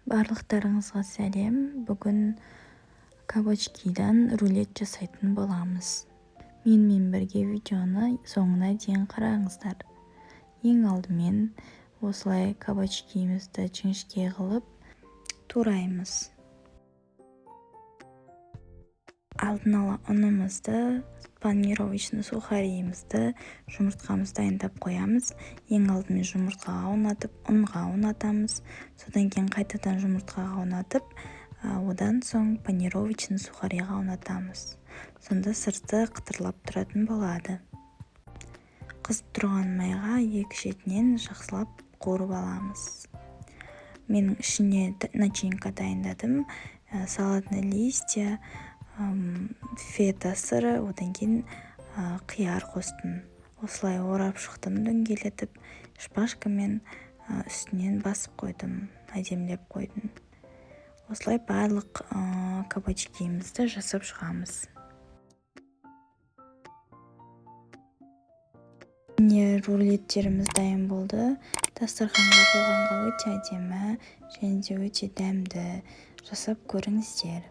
Барлықтарыңызға сәлем. Бүгін кабачкидан рулет жасайтын боламыз. Менімен бірге видеоны соңына дейін қараңыздар. Ең алдымен осылай кабачкиімізді жіңішке қылып тураймыз. Алдын ала ұнымызды, панировочный сухариімізді, жұмыртқамызды дайындап қоямыз. Ең алдымен жұмыртқаға ұнатып, ұнға ұнатамыз. Содан кейін қайтадан жұмыртқаға ұнатып, одан соң панировочный сухариға ұнатамыз. Сонда сырты қытырлап тұратын болады. Қызып тұрған майға екі шетінен жақсылап қуырып аламыз. Мен ішіне начинка дайындадым. Салатный листья, фета сыры, одан кейін қияр қостым. Осылай орап шықтым дөңгелетіп, шпажкамен үстінен басып қойдым, әдемілеп қойдым. Осылай барлық кабачкиімізді жасап шығамыз. Міне рулеттеріміз дайын болды. Дастарханға қойғанға өте әдемі және де өте дәмді. Жасап көріңіздер.